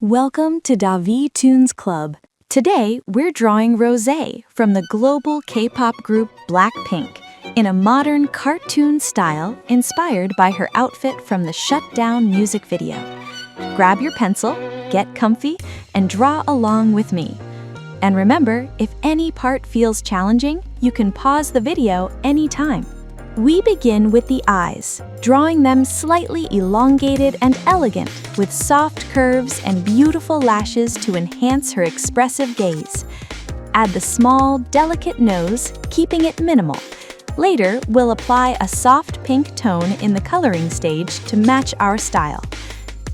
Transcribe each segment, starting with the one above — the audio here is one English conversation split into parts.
Welcome to Davi Toons Club. Today, we're drawing Rosé from the global K-pop group BLACKPINK in a modern cartoon style inspired by her outfit from the Shut Down music video. Grab your pencil, get comfy, and draw along with me. And remember, if any part feels challenging, you can pause the video anytime. We begin with the eyes, drawing them slightly elongated and elegant, with soft curves and beautiful lashes to enhance her expressive gaze. Add the small, delicate nose, keeping it minimal. Later, we'll apply a soft pink tone in the coloring stage to match our style.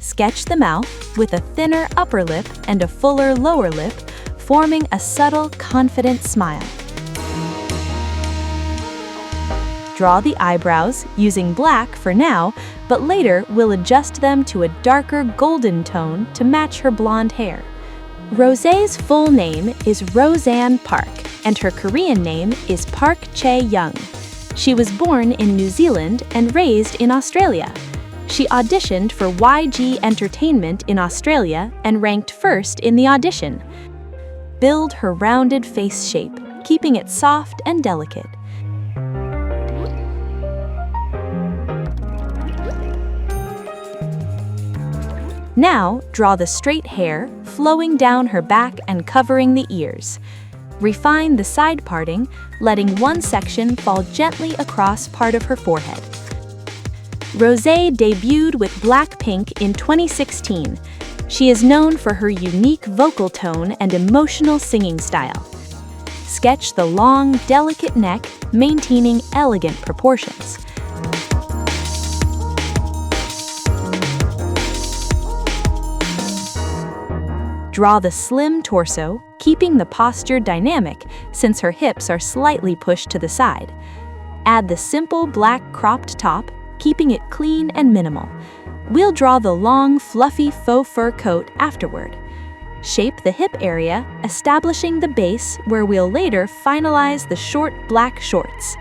Sketch the mouth with a thinner upper lip and a fuller lower lip, forming a subtle, confident smile. Draw the eyebrows, using black for now, but later we'll adjust them to a darker golden tone to match her blonde hair. Rosé's full name is Roseanne Park, and her Korean name is Park Chae-young. She was born in New Zealand and raised in Australia. She auditioned for YG Entertainment in Australia and ranked first in the audition. Build her rounded face shape, keeping it soft and delicate. Now, draw the straight hair, flowing down her back and covering the ears. Refine the side parting, letting one section fall gently across part of her forehead. Rosé debuted with BLACKPINK in 2016. She is known for her unique vocal tone and emotional singing style. Sketch the long, delicate neck, maintaining elegant proportions. Draw the slim torso, keeping the posture dynamic since her hips are slightly pushed to the side. Add the simple black cropped top, keeping it clean and minimal. We'll draw the long, fluffy faux fur coat afterward. Shape the hip area, establishing the base where we'll later finalize the short black shorts.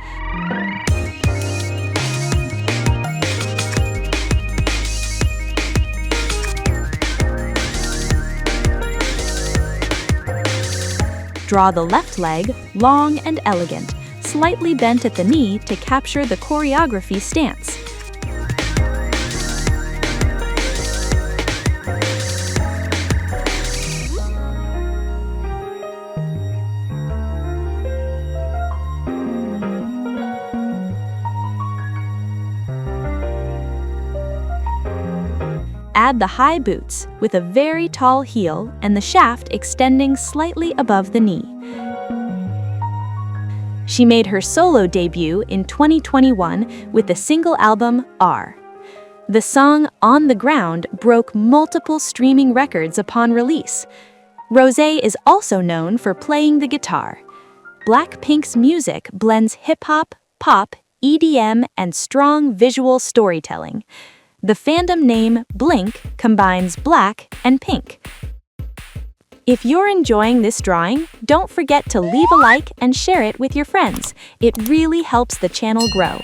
Draw the left leg, long and elegant, slightly bent at the knee to capture the choreography stance. Add the high boots with a very tall heel and the shaft extending slightly above the knee. She made her solo debut in 2021 with the single album R. The song On the Ground broke multiple streaming records upon release. Rosé is also known for playing the guitar. BLACKPINK's music blends hip-hop, pop, EDM, and strong visual storytelling. The fandom name Blink combines black and pink. If you're enjoying this drawing, don't forget to leave a like and share it with your friends. It really helps the channel grow.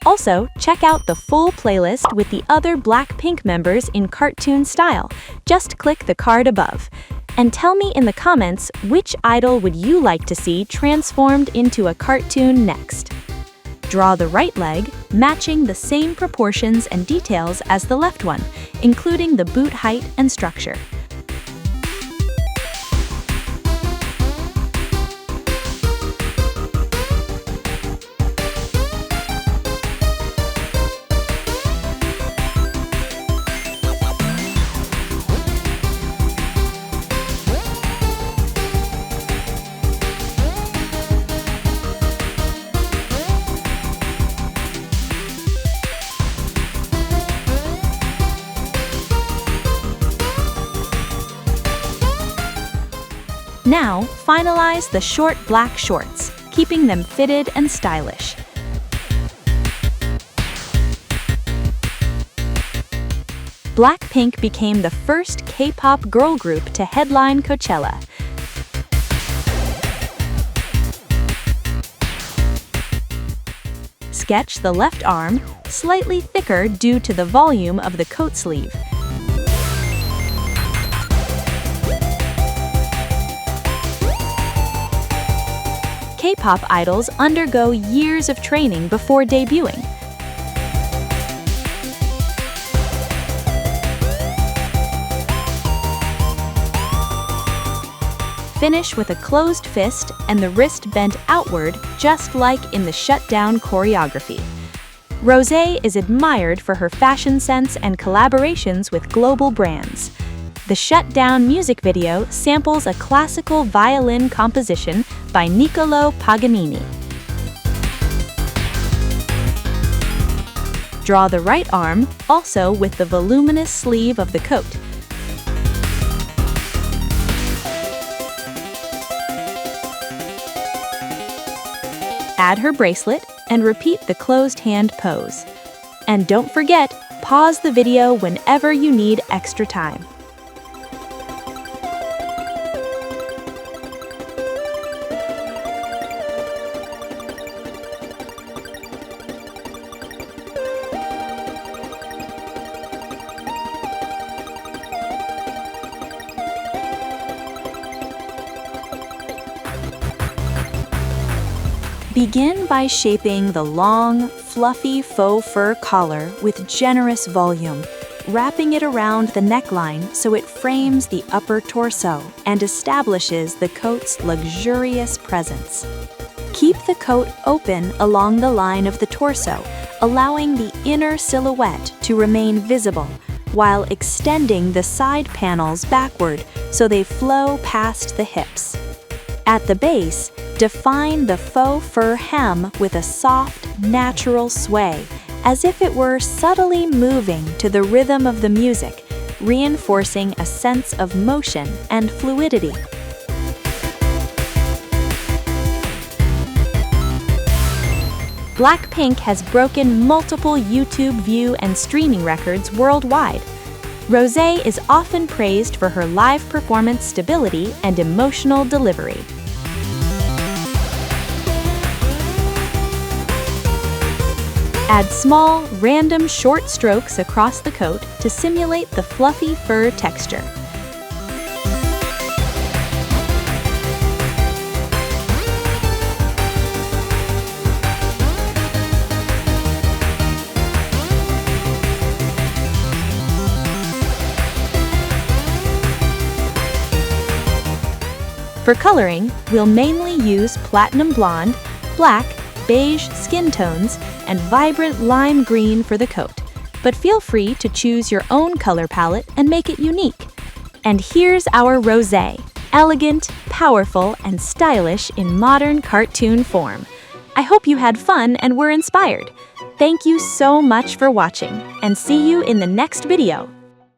Also, check out the full playlist with the other BLACKPINK members in cartoon style. Just click the card above. And tell me in the comments which idol would you like to see transformed into a cartoon next. Draw the right leg, matching the same proportions and details as the left one, including the boot height and structure. Now, finalize the short black shorts, keeping them fitted and stylish. BLACKPINK became the first K-pop girl group to headline Coachella. Sketch the left arm, slightly thicker due to the volume of the coat sleeve. K-pop idols undergo years of training before debuting. Finish with a closed fist and the wrist bent outward, just like in the shutdown choreography. Rosé is admired for her fashion sense and collaborations with global brands. The shutdown music video samples a classical violin composition by Niccolò Paganini. Draw the right arm, also with the voluminous sleeve of the coat. Add her bracelet and repeat the closed hand pose. And don't forget, pause the video whenever you need extra time. Begin by shaping the long, fluffy faux fur collar with generous volume, wrapping it around the neckline so it frames the upper torso and establishes the coat's luxurious presence. Keep the coat open along the line of the torso, allowing the inner silhouette to remain visible, while extending the side panels backward so they flow past the hips. At the base, define the faux fur hem with a soft, natural sway, as if it were subtly moving to the rhythm of the music, reinforcing a sense of motion and fluidity. BLACKPINK has broken multiple YouTube view and streaming records worldwide. Rosé is often praised for her live performance stability and emotional delivery. Add small, random short strokes across the coat to simulate the fluffy fur texture. For coloring, we'll mainly use platinum blonde, black, beige skin tones, and vibrant lime green for the coat, but feel free to choose your own color palette and make it unique. And here's our rosé, elegant, powerful, and stylish in modern cartoon form. I hope you had fun and were inspired. Thank you so much for watching, and see you in the next video.